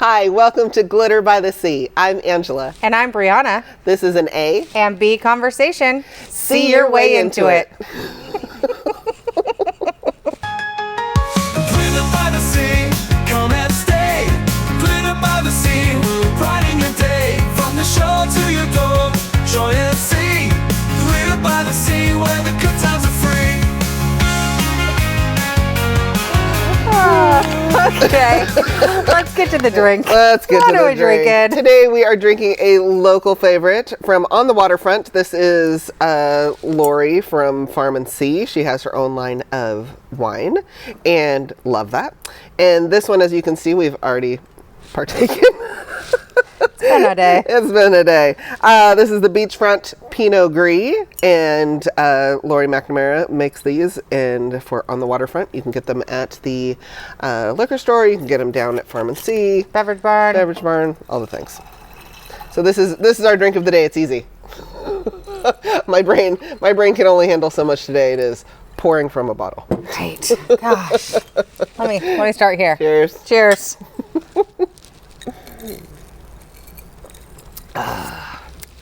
Hi, welcome to Glitter by the Sea. I'm Angela. And I'm Briana. This is an A and B conversation. See your way into it. Glitter by the sea, come and stay. Glitter by the sea, brighten your day. From the shore to your door, joy and sea. Glitter by the sea, where the good times are free. Okay, let's get to the drink. Let's get to the What are we drink. drinking? Today we are drinking a local favorite from on the waterfront. This is Lori from Farm and Sea. She has her own line of wine and love that. And this one, as you can see, we've already partaken. It's been a day. It's been a day. This is the Beachfront Pinot Gris, and Lori McNamara makes these. And for on the waterfront, you can get them at the liquor store. You can get them down at Farm and Sea, Beverage Barn, all the things. So this is our drink of the day. It's easy. my brain can only handle so much today. It is pouring from a bottle. Right. Gosh. Let me start here. Cheers. Cheers.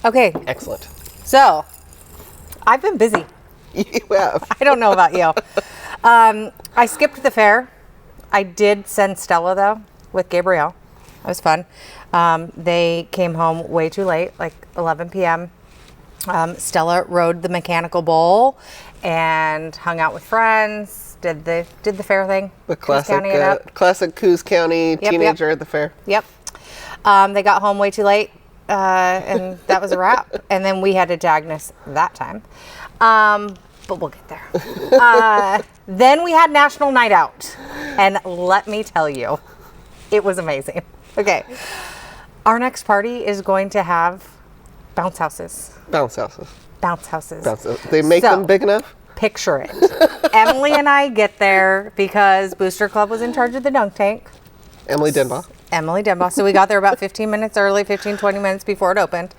Okay. Excellent. So, I've been busy. You have. I don't know about you. I skipped the fair. I did send Stella, though, with Gabrielle. It was fun. They came home way too late, like 11 p.m. Stella rode the mechanical bull and hung out with friends. Did the fair thing. The classic Coos County teenager at the fair. Yep. They got home way too late, and that was a wrap. And then we headed to Agness that time. But we'll get there. Then we had National Night Out. And let me tell you, it was amazing. Okay. Our next party is going to have bounce houses. Bounce houses. Bounce houses. They make them big enough? Picture it. Emily and I get there because Booster Club was in charge of the dunk tank. Emily Denbaugh. So we got there about 15 minutes early, 15, 20 minutes before it opened,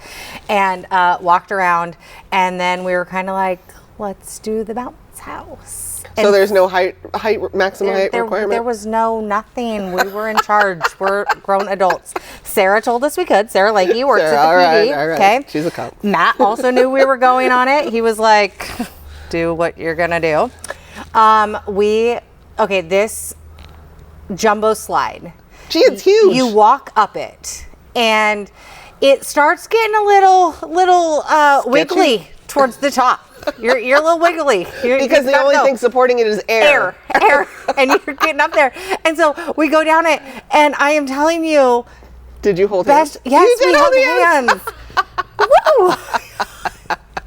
and walked around. And then we were kind of like, let's do the bounce house. And so there's no maximum height requirement? There was nothing. We were in charge. We're grown adults. Sarah told us we could. Sarah Lakey works at the PD. All right. Okay. She's a cop. Matt also knew we were going on it. He was like, do what you're going to do. This jumbo slide. Gee, it's huge. You walk up it, and it starts getting a little wiggly towards the top. You're a little wiggly. Because the only thing supporting it is air. And you're getting up there. And so we go down it, and I am telling you. Did you hold hands? Yes, we held hands. Woo!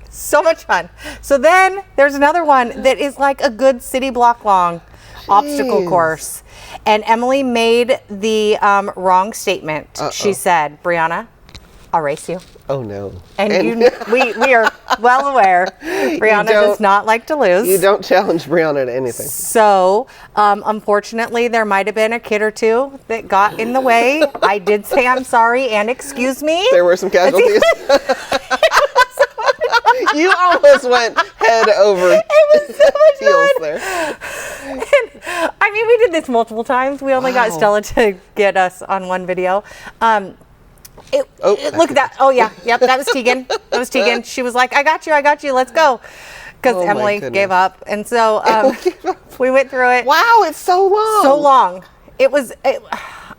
So much fun. So then there's another one that is like a good city block long obstacle course. And Emily made the wrong statement. Uh-oh. She said, Briana, I'll race you. Oh, no. And we are well aware Briana does not like to lose. You don't challenge Briana to anything. So, unfortunately, there might have been a kid or two that got in the way. I did say I'm sorry and excuse me. There were some casualties. You almost went head over heels there. And, I mean, we did this multiple times. We only got Stella to get us on one video. Look at that. Oh, yeah. Yep, that was Tegan. She was like, I got you. Let's go. Because Emily gave up. And so we went through it. Wow, it's so long. So long.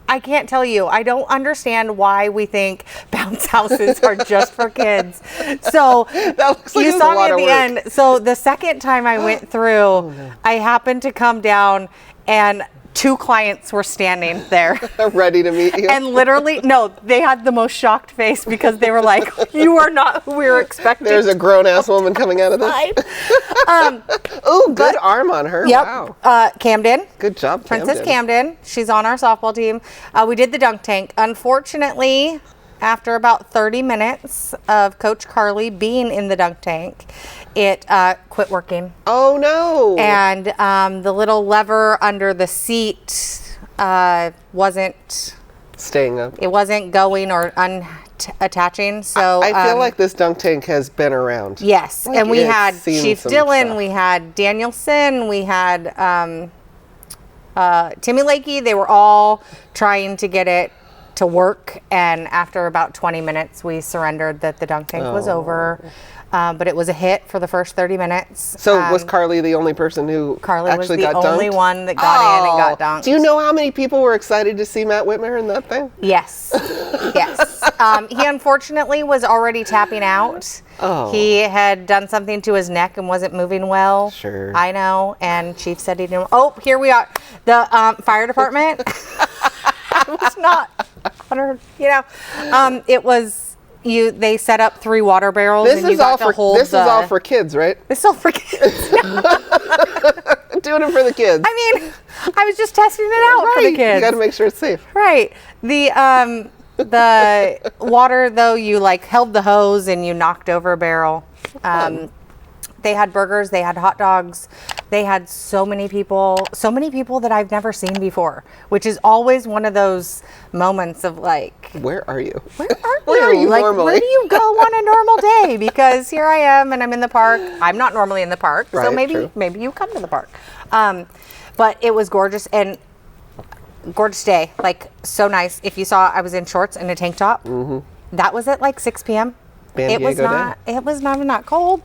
I can't tell you. I don't understand why we think bounce houses are just for kids. So that looks like you saw me at the end. So the second time I went through, I happened to come down and 2 clients were standing there. Ready to meet you? And literally, no, they had the most shocked face because they were like, you are not who we were expecting. There's a grown-ass woman coming out of this. Good arm on her. Yep. Wow. Camden. Good job, Princess Camden. She's on our softball team. We did the dunk tank. Unfortunately, after about 30 minutes of Coach Carly being in the dunk tank, it quit working. Oh, no. And the little lever under the seat wasn't staying up. It wasn't going or attaching. So I feel like this dunk tank has been around. Yes. Like, and we had Chief Dillon, stuff. we had Danielson, we had Timmy Lakey. They were all trying to get it to work, and after about 20 minutes, we surrendered that the dunk tank was over. But it was a hit for the first 30 minutes. So was Carly the only person who Carly actually was the got dunked? only one that got in and got dunked. Do you know how many people were excited to see Matt Whitmer in that thing? Yes. Yes. He unfortunately was already tapping out. Oh. He had done something to his neck and wasn't moving well. Sure. I know. And Chief said he didn't. Oh, here we are. The fire department. It was not 100, it was. They set up 3 water barrels. This is all for kids, right? This is all for kids. Doing it for the kids. I mean, I was just testing it out for the kids. You got to make sure it's safe. Right. The water though, you like held the hose and you knocked over a barrel. They had burgers, they had hot dogs, they had so many people that I've never seen before, which is always one of those moments of like, where are you? Where are you? Like, normally? where do you go on a normal day? Because here I am and I'm in the park. I'm not normally in the park, so Right, true. maybe you come to the park. But it was gorgeous and gorgeous day, like so nice. If you saw, I was in shorts and a tank top. Mm-hmm. That was at like 6 p.m. It was not cold.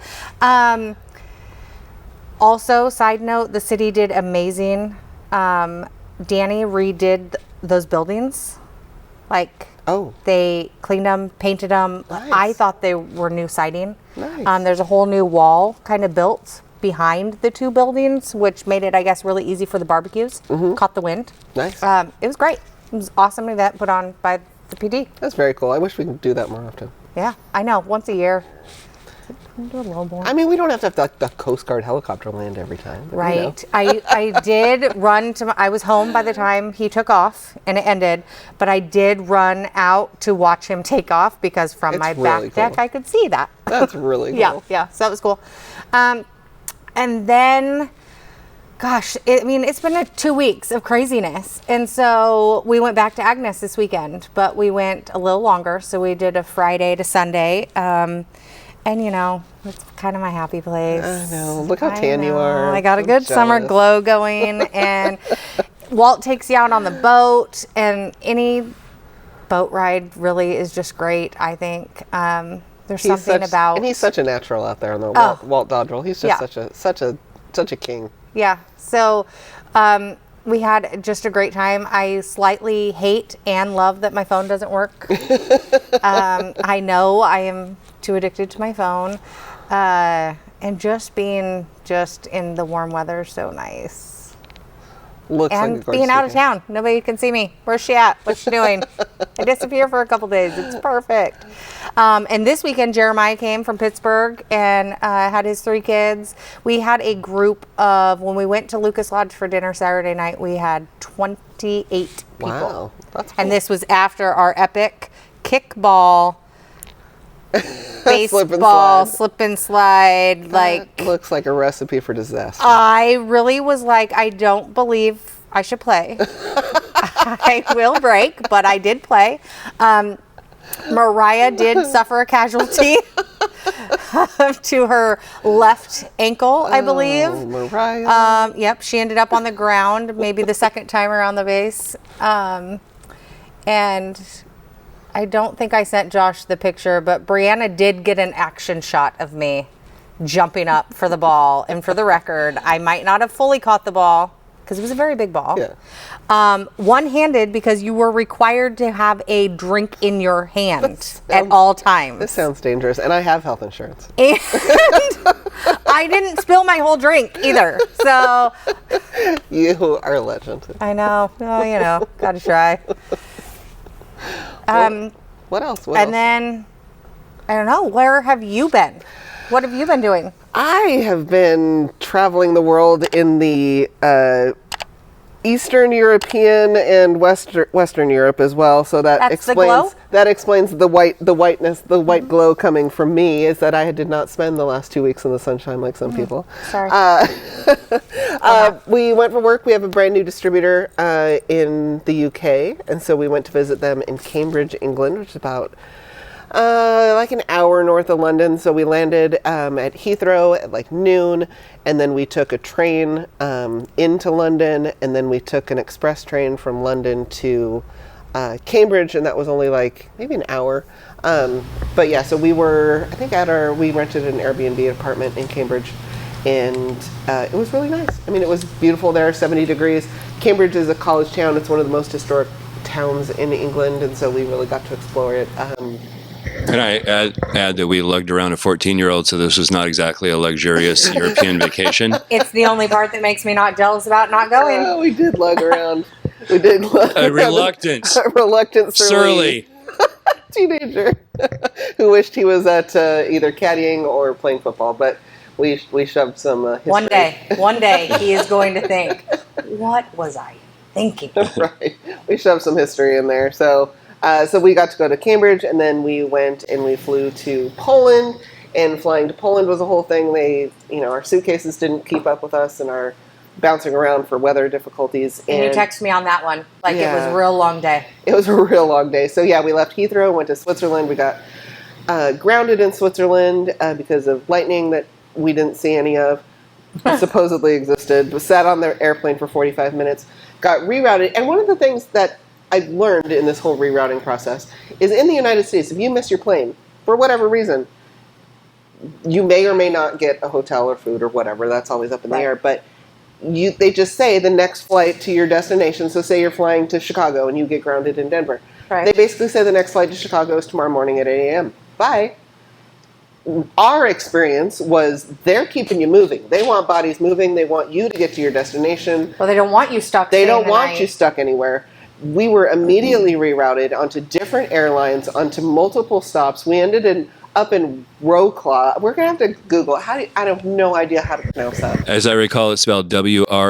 Also, side note, the city did amazing. Danny redid those buildings. They cleaned them, painted them. Nice. I thought they were new siding. Nice. There's a whole new wall kind of built behind the 2 buildings, which made it, I guess, really easy for the barbecues. Mm-hmm. Caught the wind. Nice. It was great. It was awesome event put on by the PD. That's very cool. I wish we could do that more often. Yeah, I know. Once a year. Do a little more. I mean, we don't have to have the Coast Guard helicopter land every time. But, right. I did run I was home by the time he took off and it ended, but I did run out to watch him take off because from my back deck I could see that. That's really cool. Yeah. So that was cool. And then, gosh, it's been 2 weeks of craziness. And so we went back to Agness this weekend, but we went a little longer. So we did a Friday to Sunday. And it's kind of my happy place. I know. Look how tan you are. I got a good summer glow going. And Walt takes you out on the boat, and any boat ride really is just great, I think. There's something about... And he's such a natural out there on the Walt Dodrell. He's just such a king. Yeah. So we had just a great time. I slightly hate and love that my phone doesn't work. I know I am too addicted to my phone. And just being in the warm weather is so nice. Looks and like a gorgeous being out of weekend. town. Nobody can see me. Where's she at? What's she doing? I disappear for a couple days. It's perfect. And this weekend, Jeremiah came from Pittsburgh and had his 3 kids. We had a group of, when we went to Lucas Lodge for dinner Saturday night, we had 28 people. Wow. That's cool. And this was after our epic kickball, baseball, slip and slide. That looks like a recipe for disaster. I really was like, I don't believe I should play. I will break, but I did play. Mariah did suffer a casualty to her left ankle, I believe. Mariah. Yep, she ended up on the ground, maybe the second time around the base. And I don't think I sent Josh the picture, but Briana did get an action shot of me jumping up for the ball. And for the record, I might not have fully caught the ball because it was a very big ball. Yeah. One-handed because you were required to have a drink in your hand at all times. This sounds dangerous, and I have health insurance. And I didn't spill my whole drink either. So You are a legend. I know. Well, gotta try. What else? And then, I don't know, where have you been? What have you been doing? I have been traveling the world in the Eastern European and Western Europe as well. So that explains the whiteness, the white glow coming from me is that I did not spend the last 2 weeks in the sunshine like some people. Sorry. We went for work. We have a brand new distributor in the UK, and so we went to visit them in Cambridge, England, which is about like an hour north of London. So we landed at Heathrow at like noon, and then we took a train into London, and then we took an express train from London to Cambridge, and that was only like maybe an hour. But yeah, so we were, I think we rented an Airbnb apartment in Cambridge, and it was really nice. I mean, it was beautiful there, 70 degrees. Cambridge is a college town. It's one of the most historic towns in England, and so we really got to explore it. Can I add that we lugged around a 14-year-old, so this was not exactly a luxurious European vacation. It's the only part that makes me not jealous about not going. Oh, we did lug around. We did lug A reluctant, surly teenager who wished he was at either caddying or playing football, but we shoved some history. One day he is going to think, what was I thinking? Right. We shoved some history in there. So we got to go to Cambridge, and then we went and we flew to Poland, and flying to Poland was a whole thing. Our suitcases didn't keep up with us and our bouncing around for weather difficulties. And you texted me on that one. It was a real long day. It was a real long day. So yeah, we left Heathrow, went to Switzerland. We got grounded in Switzerland because of lightning that we didn't see any of, supposedly existed. We sat on the airplane for 45 minutes, got rerouted. And one of the things that I learned in this whole rerouting process is in the United States, if you miss your plane, for whatever reason, you may or may not get a hotel or food or whatever. That's always up in the air. But they just say the next flight to your destination. So say you're flying to Chicago and you get grounded in Denver. Right. They basically say the next flight to Chicago is tomorrow morning at 8 a.m. Bye. Our experience was they're keeping you moving. They want bodies moving. They want you to get to your destination. Well, they don't want you stuck. They don't want you stuck anywhere. We were immediately rerouted onto different airlines, onto multiple stops. We ended up in Wroclaw. We're going to have to Google. I have no idea how to pronounce that. As I recall, it's spelled W-R-O-C-L-A-W,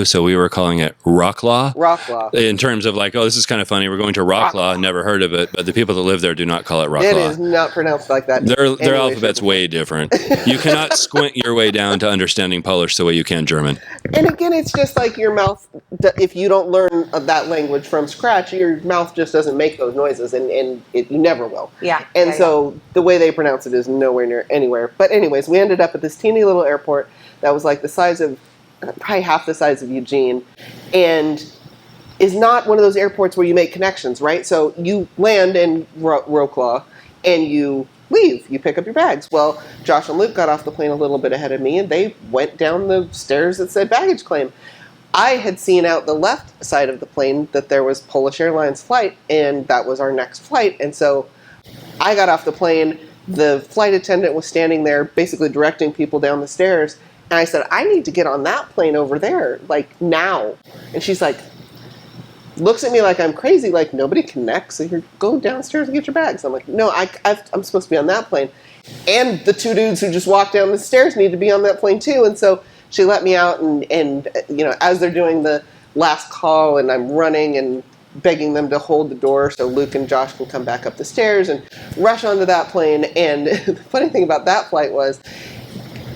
so we were calling it Wroclaw. Wroclaw. In terms of this is kind of funny. We're going to Wroclaw. Never heard of it, but the people that live there do not call it Wroclaw. It is not pronounced like that. Their alphabet's way different. You cannot squint your way down to understanding Polish the way you can German. And again, it's just like your mouth, if you don't learn that language from scratch, your mouth just doesn't make those noises, and you never will. Yeah. And so the way they pronounce it is nowhere near anywhere. But anyways, we ended up at this teeny little airport that was like the size of, probably half the size of Eugene, and is not one of those airports where you make connections, right? So you land in Wroclaw and you leave. You pick up your bags. Well, Josh and Luke got off the plane a little bit ahead of me, and they went down the stairs that said baggage claim. I had seen out the left side of the plane that there was Polish Airlines flight, and that was our next flight. And so I got off the plane. The flight attendant was standing there basically directing people down the stairs. And I said, I need to get on that plane over there, like now. And she's like, looks at me like I'm crazy, like nobody connects. So you go downstairs and get your bags. I'm like, no, I'm supposed to be on that plane. And the two dudes who just walked down the stairs need to be on that plane too. And so she let me out, and as they're doing the last call, and I'm running and begging them to hold the door so Luke and Josh can come back up the stairs and rush onto that plane. And the funny thing about that flight was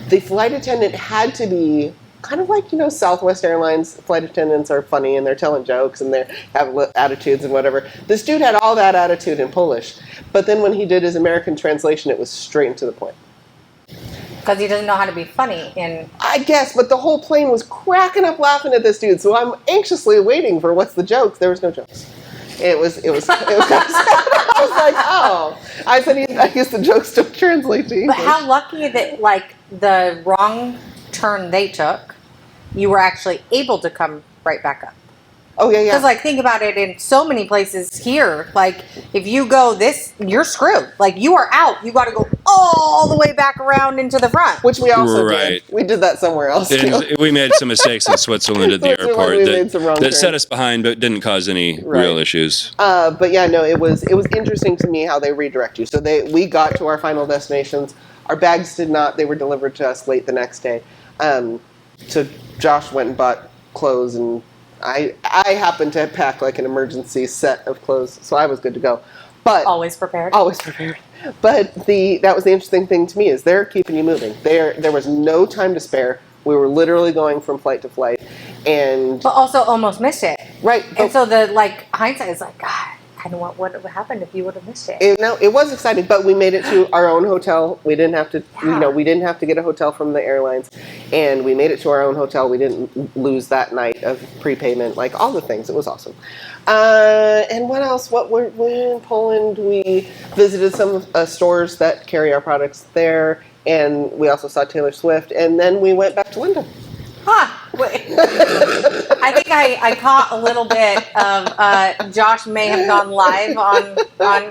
the flight attendant had to be kind of like, Southwest Airlines flight attendants are funny and they're telling jokes and they have attitudes and whatever. This dude had all that attitude in Polish. But then when he did his American translation, it was straight and to the point. Because he doesn't know how to be funny. I guess, but the whole plane was cracking up laughing at this dude. So I'm anxiously waiting for what's the jokes. There was no jokes. It was kind of sad. I was like, oh. I said, I guess the jokes don't translate to English. But how lucky that, the wrong turn they took, you were actually able to come right back up. Oh, yeah. Because, think about it, in so many places here, if you go you're screwed. You are out. You got to go all the way back around into the front. Which we also did. We did that somewhere else. We made some mistakes in Switzerland at the airport that set us behind, but didn't cause any real issues. But yeah, no, it was interesting to me how they redirect you. So we got to our final destinations. Our bags did not. They were delivered to us late the next day. So Josh went and bought clothes, and I happened to pack an emergency set of clothes, so I was good to go. But always prepared. But that was the interesting thing to me is they're keeping you moving. There was no time to spare. We were literally going from flight to flight, but also almost missed it. Right. And so the hindsight is God, kind of what would have happened if you would have missed it. It was exciting, but we made it to our own hotel. We didn't have to, we didn't have to get a hotel from the airlines, and we made it to our own hotel. We didn't lose that night of prepayment, like all the things. It was awesome. And what else? We're in Poland. We visited some stores that carry our products there, and we also saw Taylor Swift, and then we went back to Linda. Wait. I think I caught a little bit of Josh may have gone live on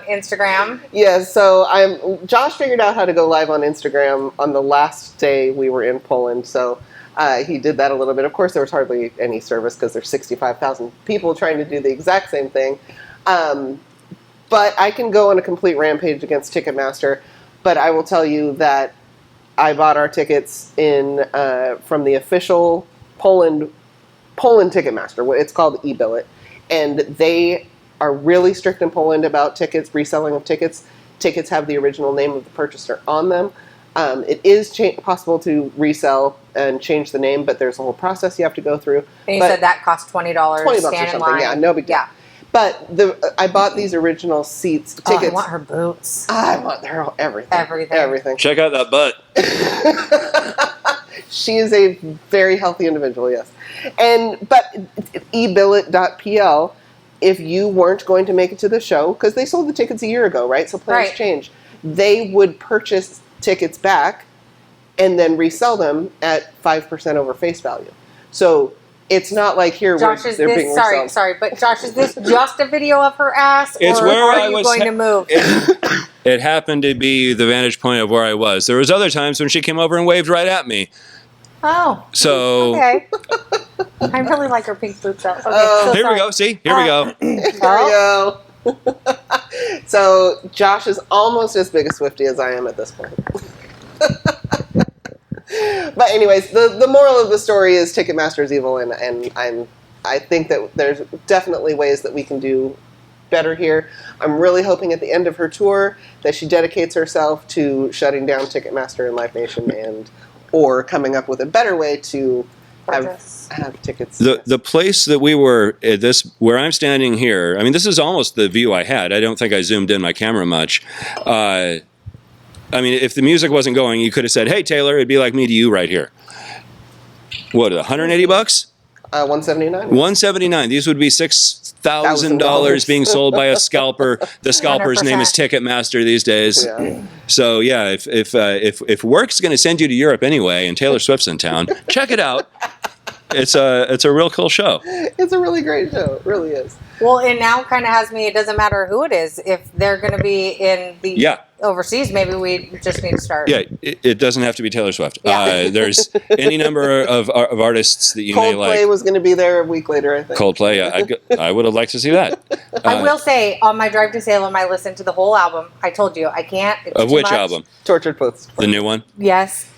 Instagram. Yeah, so Josh figured out how to go live on Instagram on the last day we were in Poland, so he did that a little bit. Of course, there was hardly any service because there's 65,000 people trying to do the exact same thing. But I can go on a complete rampage against Ticketmaster, but I will tell you that I bought our tickets from the official Poland Ticketmaster. It's called eBillet, and they are really strict in Poland about tickets, reselling of tickets. Tickets have the original name of the purchaser on them. It is possible to resell and change the name, but there's a whole process you have to go through. And you said that cost $20. $20 or something. Yeah, no big deal. Yeah. But I bought these original tickets. I want her boots. I want her everything. Check out that butt. She is a very healthy individual, yes. But ebillet.pl, if you weren't going to make it to the show, because they sold the tickets a year ago, right? So plans change. They would purchase tickets back and then resell them at 5% over face value. So it's not like here Josh, where they're being resold. Sorry, but Josh, is this just a video of her ass, it's or where are you going to move? It happened to be the vantage point of where I was. There was other times when she came over and waved right at me. Oh. So. Okay. I really like her pink boots out. Okay, so here we go. See? Here we go. Here we go. So Josh is almost as big a Swiftie as I am at this point. But anyways, the moral of the story is Ticketmaster is evil, and I think that there's definitely ways that we can do better here. I'm really hoping at the end of her tour that she dedicates herself to shutting down Ticketmaster and Live Nation, or coming up with a better way to have tickets. The place that we were at, where I'm standing here, I mean, this is almost the view I had. I don't think I zoomed in my camera much. I mean, if the music wasn't going, you could have said, "Hey, Taylor," it'd be like me to you right here. What, $180? $179. $179. These would be $6,000 being sold by a scalper. The scalper's 100%. Name is Ticketmaster these days. Yeah. So yeah, if work's going to send you to Europe anyway, and Taylor Swift's in town, check it out. It's a real cool show. It's a really great show. It really is. Well, it now kind of has me. It doesn't matter who it is. If they're going to be in the overseas, maybe we just need to start. Yeah, it doesn't have to be Taylor Swift. Yeah. There's any number of artists that you may like. Coldplay was going to be there a week later, I think. Coldplay, yeah, I would have liked to see that. I will say, on my drive to Salem, I listened to the whole album. I told you, I can't. It's of which much. Album? Tortured Poets. The new one? Yes,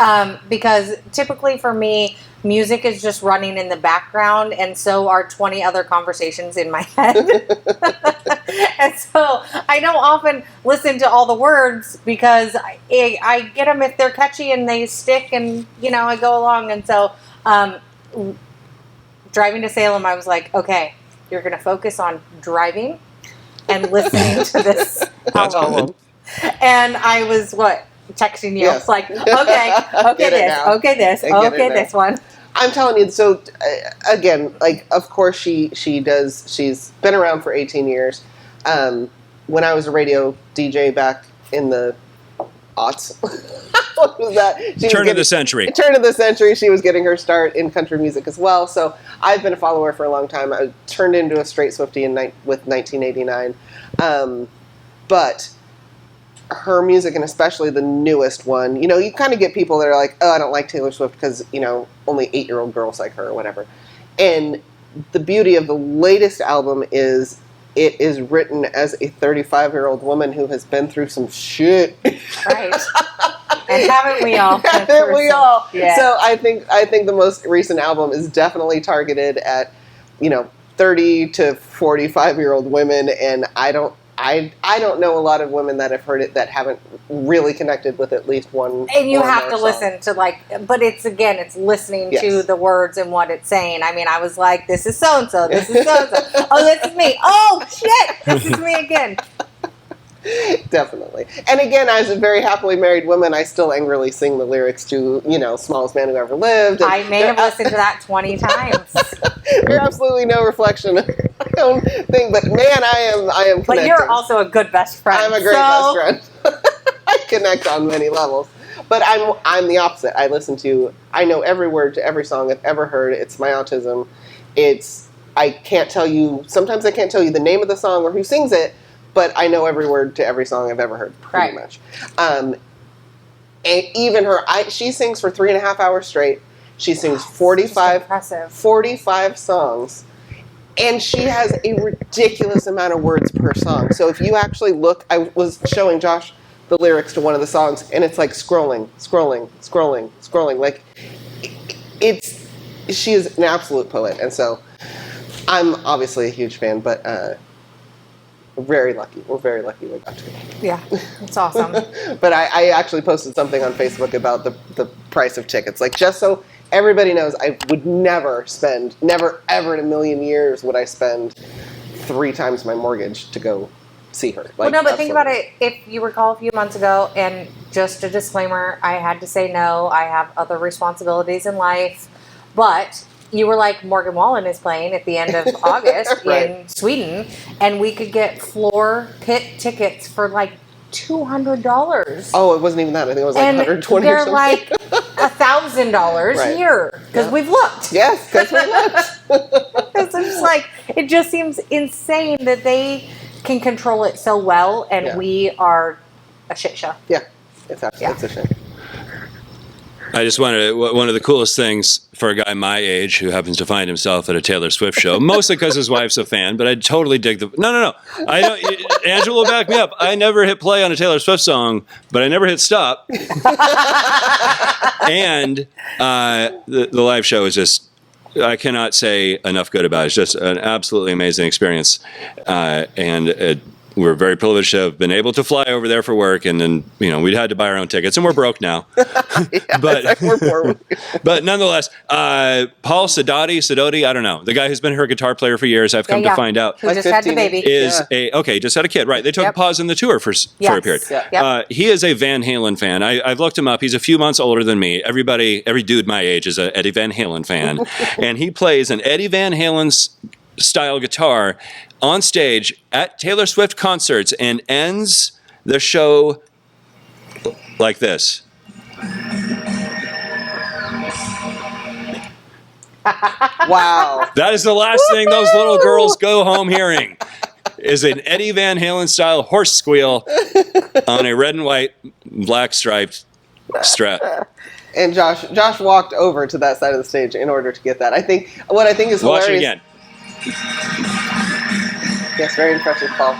because typically for me, music is just running in the background, and so are 20 other conversations in my head. And so I don't often listen to all the words because I get them if they're catchy and they stick, and I go along. And so driving to Salem, I was like, okay, you're going to focus on driving and listening to this album. And I was texting you. Yes. Like, okay, this one. I'm telling you, so again, like, of course she's been around for 18 years. When I was a radio DJ back in the aughts, what was that? Turn of the century. Turn of the century. She was getting her start in country music as well. So I've been a follower for a long time. I turned into a straight Swiftie with 1989. But her music, and especially the newest one, you kind of get people that are like, oh, I don't like Taylor Swift because, only 8-year-old girls like her or whatever. And the beauty of the latest album is it is written as a 35-year-old woman who has been through some shit. Right. And haven't we all? Haven't we all? Yeah. So I think the most recent album is definitely targeted at, 30 to 45-year-old women, and I I don't know a lot of women that have heard it that haven't really connected with at least one. And you have to song. listen to but it's listening Yes. to the words and what it's saying. I mean, I was like, this is so-and-so, this is so-and-so. Oh, this is me. Oh, shit, this is me again. Definitely. And again, as a very happily married woman, I still angrily sing the lyrics to, Smallest Man Who Ever Lived. And I may have listened to that 20 times. They're absolutely no reflection of my own thing, but man, I am connecting. But you're also a good best friend. I'm a great best friend. I connect on many levels. But I'm the opposite. I know every word to every song I've ever heard. It's my autism. Sometimes I can't tell you the name of the song or who sings it, but I know every word to every song I've ever heard, pretty much. And even she sings for 3.5 hours straight. She sings 45 songs, and she has a ridiculous amount of words per song. So if you actually look, I was showing Josh the lyrics to one of the songs, and it's like scrolling. Like, she is an absolute poet, and so I'm obviously a huge fan, but we're very lucky we got to. Yeah, it's awesome. But I actually posted something on Facebook about the price of tickets. Like, just so everybody knows, I would never ever in a million years would I spend 3 times my mortgage to go see her. Well, no, but think about it. If you recall a few months ago, and just a disclaimer, I had to say no. I have other responsibilities in life. But you were like, Morgan Wallen is playing at the end of August Right. in Sweden, and we could get floor pit tickets for like $200. Oh, it wasn't even that. I think it was like and 120 or they're something. like $1,000 Right. here because we've looked. Yes, because we looked. It's just like, it just seems insane that they can control it so well, and we are a shit show. Yeah, it's absolutely it's a shame. I just wanted one of the coolest things for a guy my age who happens to find himself at a Taylor Swift show, mostly because his wife's a fan, but I totally dig No. I know, Angela will back me up. I never hit play on a Taylor Swift song, but I never hit stop. And the live show is just, I cannot say enough good about it. It's just an absolutely amazing experience. We're very privileged to have been able to fly over there for work, and then we'd had to buy our own tickets, and we're broke now. But we're poor. But nonetheless, Paul Sidoti, I don't know, the guy who's been her guitar player for years. I've come to find out who just had the baby is just had a kid. Right, they took a pause in the tour for a period. Yep. He is a Van Halen fan. I've looked him up. He's a few months older than me. Every dude my age is a Eddie Van Halen fan, and he plays an Eddie Van Halen's style guitar on stage at Taylor Swift concerts and ends the show like this. Wow. That is the last thing those little girls go home hearing, is an Eddie Van Halen style horse squeal on a red and white black striped strap. And Josh walked over to that side of the stage in order to get that. What I think is hilarious. Watch it again. Yes, very impressive, Paul.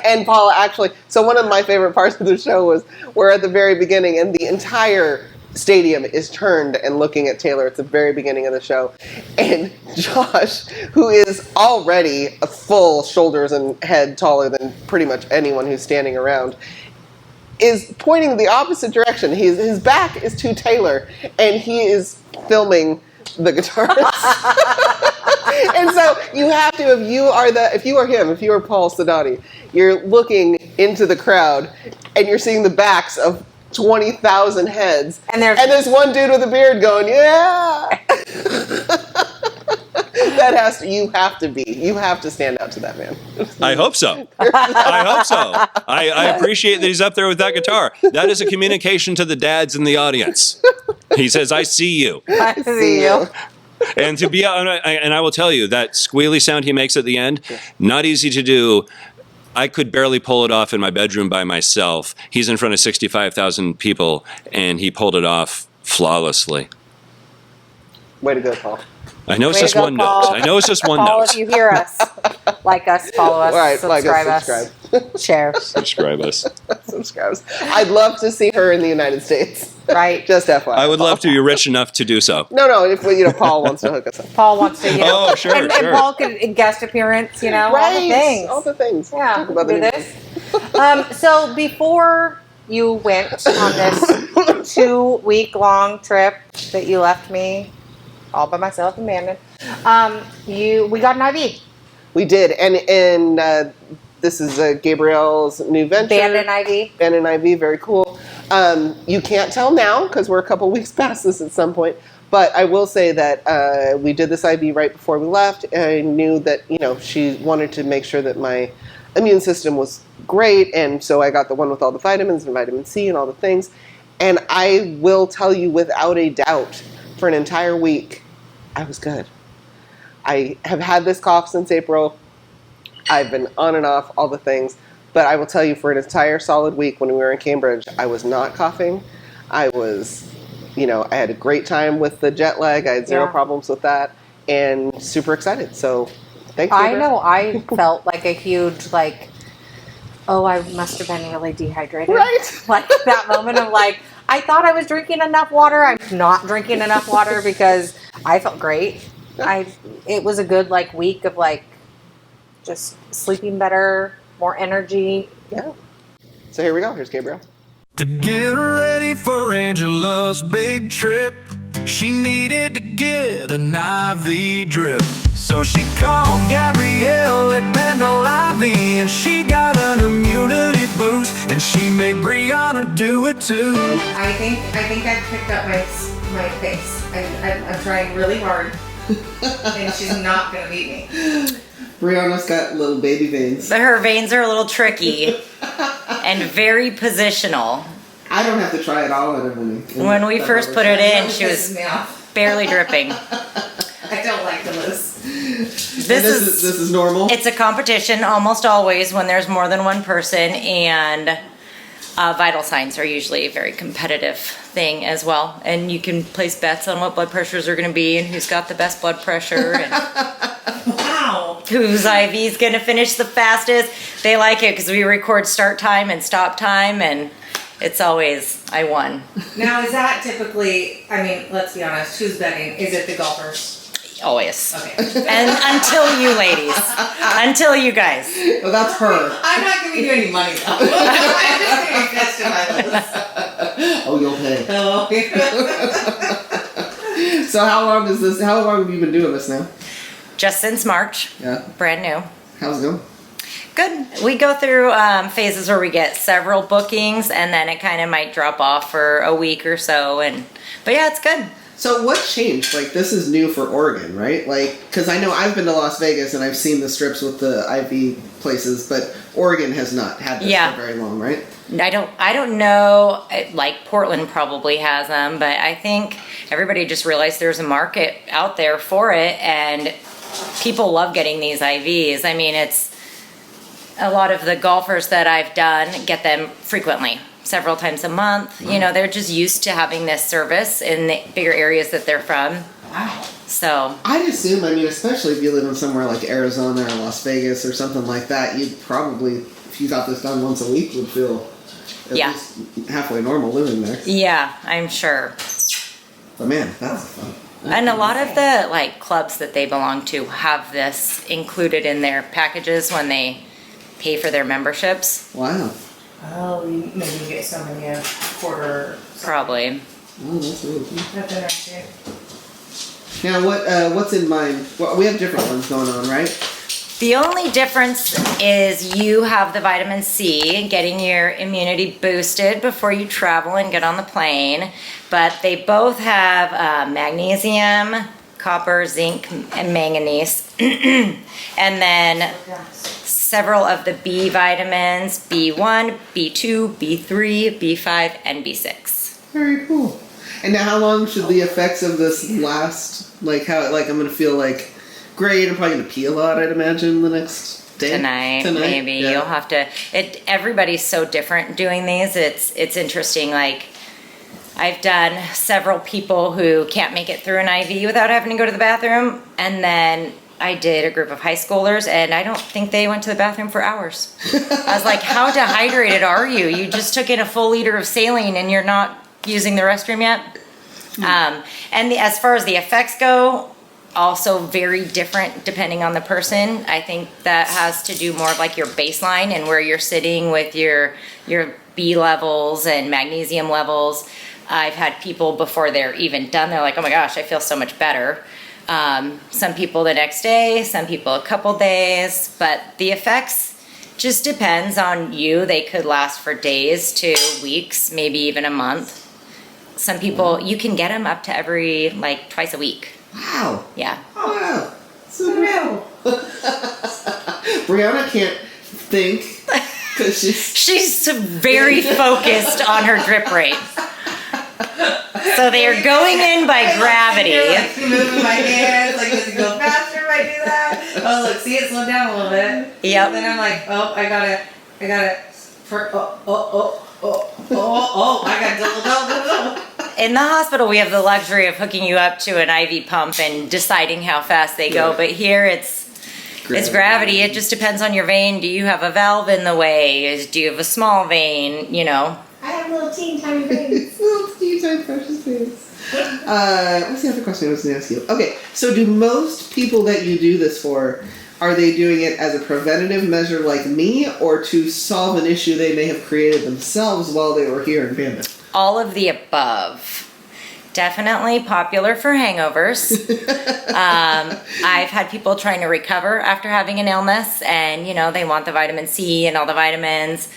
And Paul, actually, so one of my favorite parts of the show was we're at the very beginning, and the entire stadium is turned and looking at Taylor at the very beginning of the show. And Josh, who is already a full shoulders and head taller than pretty much anyone who's standing around, is pointing the opposite direction. His back is to Taylor, and he is filming the guitarist. And so you have to, if you are Paul Sidoti, you're looking into the crowd and you're seeing the backs of 20,000 heads, and there's one dude with a beard going, yeah. You have to stand out to that man. I hope so. I appreciate that he's up there with that guitar. That is a communication to the dads in the audience. He says, I see you. I see you. And I will tell you, that squealy sound he makes at the end, not easy to do. I could barely pull it off in my bedroom by myself. He's in front of 65,000 people, and he pulled it off flawlessly. Way to go, Paul. I know it's Way to just go, one Paul. note. I know it's just one Paul, note. if you hear us, like us, follow us, Right, subscribe like us, us, share. Subscribe us. Subscribes. I'd love to see her in the United States. Right. Just FYI. I would love to be rich enough to do so. No, if Paul wants to hook us up. Paul wants to, Oh, sure, and sure. Paul could guest appearance, all the things. All the things. Yeah, Talk about do the this. So before you went on this 2-week-long trip that you left me all by myself in Bandon, we got an IV. We did, and this is Gabrielle's new venture. Bandon IV. Bandon IV, very cool. You can't tell now because we're a couple weeks past this at some point. But I will say that we did this IV right before we left. And I knew that she wanted to make sure that my immune system was great, and so I got the one with all the vitamins and vitamin C and all the things. And I will tell you without a doubt, for an entire week, I was good. I have had this cough since April. I've been on and off, all the things. But I will tell you, for an entire solid week when we were in Cambridge, I was not coughing. I was, I had a great time with the jet lag. I had zero problems with that, and super excited. So thank you. I know. I felt like a huge, I must have been really dehydrated. Right. Like that moment of I thought I was drinking enough water. I'm not drinking enough water because I felt great. It was a good week of just sleeping better, more energy. Yeah. So here we go. Here's Gabrielle. To get ready for Angela's big trip, she needed to get an IV drip. So she called Gabrielle at Bandon IV, and she got an immunity boost, and she made Briana do it too. I think I've picked up my face. I'm trying really hard, and she's not gonna beat me. Brianna's got little baby veins. But her veins are a little tricky and very positional. I don't have to try it all at When we first put it in, she was me off. barely dripping. I don't like to lose. This is normal. It's a competition almost always when there's more than one person, and vital signs are usually a very competitive thing as well. And you can place bets on what blood pressures are going to be and who's got the best blood pressure and Wow. whose IV is going to finish the fastest. They like it because we record start time and stop time, and it's always I won. Now, is that typically, let's be honest, who's betting? Is it the golfers? Always. Okay. And until you ladies. Until you guys. Well, that's her. I'm not giving you any money, though. I'm just going to invest in my list. Oh, you'll pay. Oh. So how long have you been doing this now? Just since March. Yeah. Brand new. How's it going? Good. We go through phases where we get several bookings, and then it kind of might drop off for a week or so. But yeah, it's good. So what changed? This is new for Oregon, right? Because I know I've been to Las Vegas and I've seen the strips with the IV places, but Oregon has not had this for very long, right? I don't know. Portland probably has them, but I think everybody just realized there's a market out there for it, and people love getting these IVs. It's a lot of the golfers that I've done get them frequently. Several times a month. They're just used to having this service in the bigger areas that they're from. Wow. So I'd assume, especially if you live in somewhere like Arizona or Las Vegas or something like that, you'd probably, if you got this done once a week, would feel at least halfway normal living there. yeah, I'm sure. But man, that's fun. And a lot of the clubs that they belong to have this included in their packages when they pay for their memberships. Wow. Oh, maybe you get so many a quarter. Probably. Oh, that's really cool. That's interesting. Now, what's in mind? Well, we have different ones going on, right? The only difference is you have the vitamin C, getting your immunity boosted before you travel and get on the plane. But they both have magnesium, copper, zinc, and manganese. And then several of the B vitamins, B1, B2, B3, B5, and B6. Very cool. And now how long should the effects of this last? I'm going to feel great. I'm probably going to pee a lot, I'd imagine, the next day. Tonight. Maybe. Yeah. You'll have to... Everybody's so different doing these. It's interesting. I've done several people who can't make it through an IV without having to go to the bathroom. And then I did a group of high schoolers, and I don't think they went to the bathroom for hours. I was like, how dehydrated are you? You just took in a full liter of saline and you're not using the restroom yet? As far as the effects go, also very different depending on the person. I think that has to do more of like your baseline and where you're sitting with your B levels and magnesium levels. I've had people before they're even done, they're like, oh my gosh, I feel so much better. Some people the next day, some people a couple days, but the effects just depends on you. They could last for days to weeks, maybe even a month. Some people, you can get them up to every, like, twice a week. Wow. Yeah. Oh, wow. So real. Briana can't think because She's very focused on her drip rate. So they are going in by gravity. Like moving my hands, like does it go faster if I do that? Oh look, see it slow down a little bit. Yep. And then I'm like, oh, I gotta, I got double. In the hospital, we have the luxury of hooking you up to an IV pump and deciding how fast they go. But here it's gravity. It just depends on your vein. Do you have a valve in the way? Do you have a small vein? You know. I have little teeny tiny veins. little teeny tiny precious things. What's the other question I was going to ask you? Okay, so do most people that you do this for, are they doing it as a preventative measure like me, or to solve an issue they may have created themselves while they were here in Bandon? All of the above. Definitely popular for hangovers. I've had people trying to recover after having an illness, and they want the vitamin C and all the vitamins.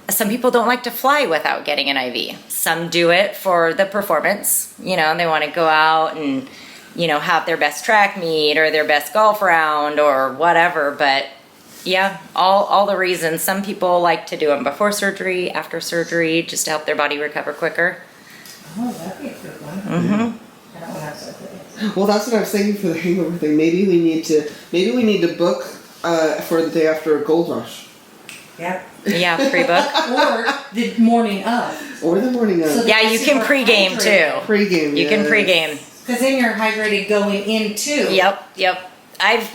Some people don't like to fly without getting an IV. Some do it for the performance. They want to go out and have their best track meet or their best golf round or whatever. But yeah, all the reasons. Some people like to do them before surgery, after surgery, just to help their body recover quicker. Oh, that'd be a good one. Mm-hmm. I don't want to have surgery. Well, that's what I was thinking for the hangover thing. Maybe we need to book for the day after a gold rush. Yep. Yeah, pre-book. Or the morning of. Or the morning of. So Yeah, you can pre-game too. Pre-game. You can pre-game. Because then you're hydrated going in too. Yep. I've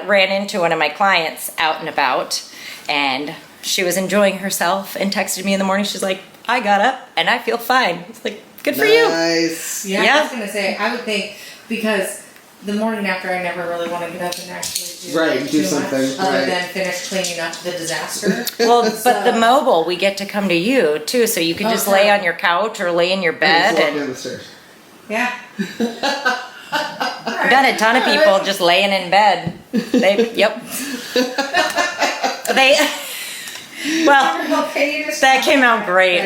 ran into one of my clients out and about, and she was enjoying herself and texted me in the morning. She's like, I got up and I feel fine. It's like, good for you. Nice. Yeah, Yeah. I was going to say, I would think, because the morning after I never really want to get up and actually do do too something, much other right. than finish cleaning up the disaster. Well, but the mobile, we get to come to you too, so you can just Okay. lay on your couch or lay in your Just bed. walk And down the stairs. Yeah. I've done a ton of people just laying in bed. Well, Okay, you just that came out great.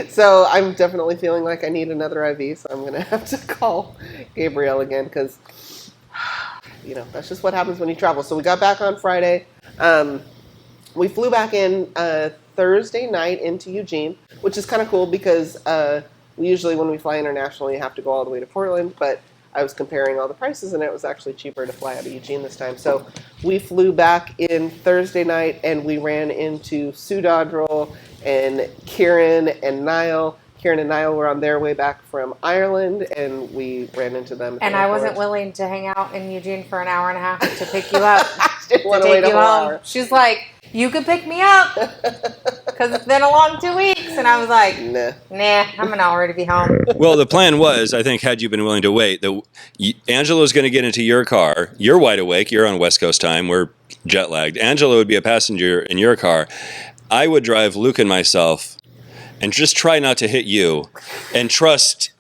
So I'm definitely feeling like I need another IV, so I'm going to have to call Gabrielle again because, that's just what happens when you travel. So we got back on Friday. We flew back in Thursday night into Eugene, which is kind of cool because usually when we fly internationally, you have to go all the way to Portland, but I was comparing all the prices, and it was actually cheaper to fly out of Eugene this time. So we flew back in Thursday night, and we ran into Sue Dodrell and Kieran and Niall. Kieran and Niall were on their way back from Ireland, and we ran into them. And I wasn't willing to hang out in Eugene for an hour and a half to pick you up. Didn't want to wait a whole hour. She's like, you could pick me up because it's been a long 2 weeks. And I was like, nah, I'm an hour to be home. Well, the plan was, I think, had you been willing to wait, Angela's going to get into your car. You're wide awake. You're on West Coast time. We're jet lagged. Angela would be a passenger in your car. I would drive Luke and myself and just try not to hit you and trust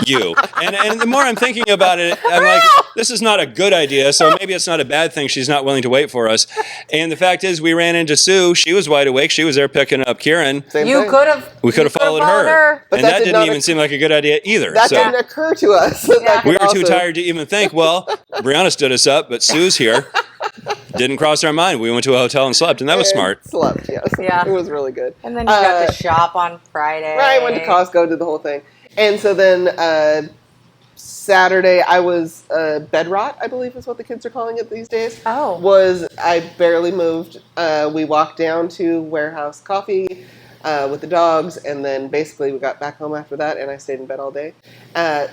you. And the more I'm thinking about it, I'm like, this is not a good idea, so maybe it's not a bad thing she's not willing to wait for us. And the fact is, we ran into Sue. She was wide awake. She was there picking up Kieran. You could have. We could have followed her. But And that that did didn't not even seem like a good idea either. That So didn't occur to us. we were too tired to even think, well, Briana stood us up, but Sue's here. Didn't cross our mind. We went to a hotel and slept, and that was smart. Slept, yes. Yeah. It was really good. And then you got to shop on Friday. Right, went to Costco, did the whole thing. And so then Saturday, I was bed rot, I believe is what the kids are calling it these days. Oh. I barely moved. We walked down to Warehouse Coffee with the dogs, and then basically we got back home after that, and I stayed in bed all day.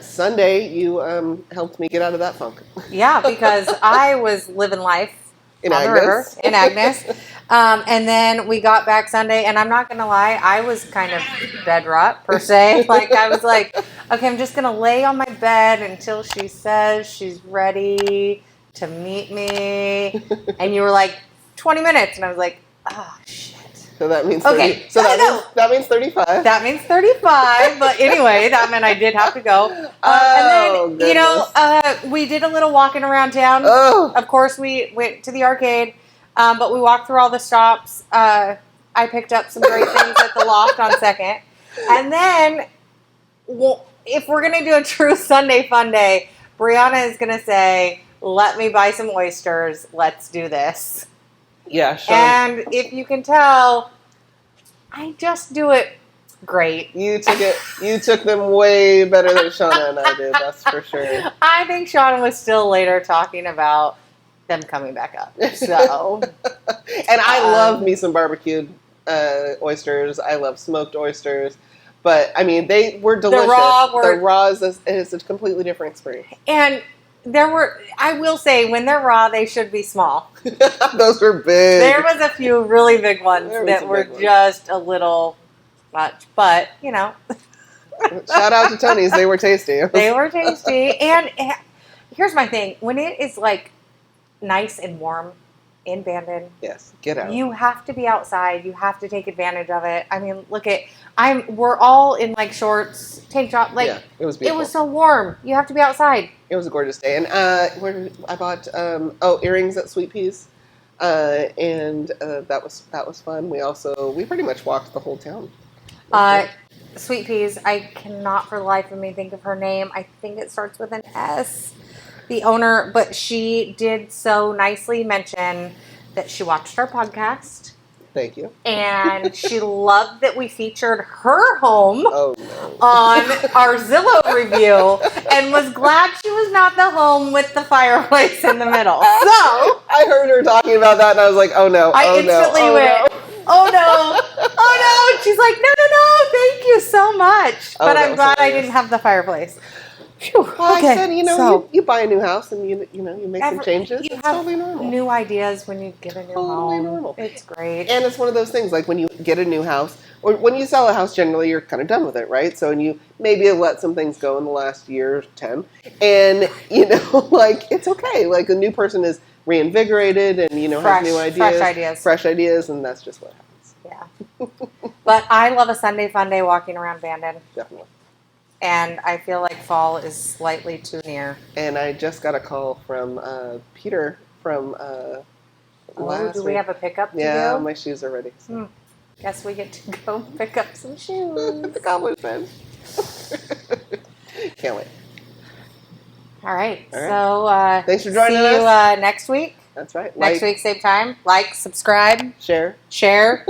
Sunday, you helped me get out of that funk. Yeah, because I was living life In on the Agness. river in Agness. And then we got back Sunday, and I'm not going to lie, I was kind of bed rot, per se. Like, I was like, okay, I'm just going to lay on my bed until she says she's ready to meet me. And you were like, 20 minutes. And I was like, oh, shit. So that means Okay, 30. So that means 35. That means 35. But anyway, that meant I did have to go. And then, we did a little walking around town. Oh. Of course, we went to the arcade. But we walked through all the stops. I picked up some great things at the Loft on 2nd. And then, if we're going to do a true Sunday fun day, Briana is going to say, let me buy some oysters. Let's do this. Yeah, Sean. And if you can tell, I just do it great. You took them way better than Shauna and I did, that's for sure. I think Shauna was still later talking about them coming back up. So, and I love me some barbecued oysters. I love smoked oysters, but I mean they were delicious. The raw is a completely different experience. And I will say, when they're raw, they should be small. Those were big. There was a few really big ones that were just a little much, but Shout out to Tony's. They were tasty. They were tasty. And here's my thing: when it is like nice and warm in Bandon, yes, get out. You have to be outside. You have to take advantage of it. I mean, we're all in like shorts, tank top. Like, yeah, it was beautiful. It was so warm. You have to be outside. It was a gorgeous day. And I bought earrings at Sweet Peas, and that was fun. We pretty much walked the whole town. Sweet Peas. I cannot for the life of me think of her name. I think it starts with an S. The owner, but she did so nicely mention that she watched our podcast. Thank you. And she loved that we featured her home on our Zillow review, and was glad she was not the home with the fireplace in the middle. So I heard her talking about that, and I was like, oh no, I instantly went, oh no. And she's like, no, thank you so much. But I'm glad I didn't have the fireplace. Whew, well, okay, I said, you buy a new house and you make some changes. It's totally normal. New ideas when you get a new home. Normal. It's great. And it's one of those things, like when you get a new house, or when you sell a house, generally you're kind of done with it, right? So, and you maybe have let some things go in the last year or 10, and like it's okay. Like a new person is reinvigorated and has new ideas, fresh ideas, and that's just what happens. Yeah. But I love a Sunday fun day walking around Bandon. Definitely. And I feel like fall is slightly too near. And I just got a call from Peter from last do we week. have a pickup to Yeah, do? my shoes are ready. So. Guess we get to go pick up some shoes. Accomplishment. Can't wait. All right. So thanks for joining us. See you next week. That's right. Next week, same time. Like, subscribe. Share.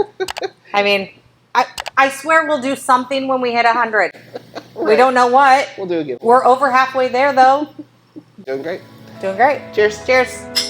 I mean, I swear we'll do something when we hit 100. Right. We don't know what. We'll do a giveaway. We're over halfway there, though. Doing great. Doing great. Cheers. Cheers.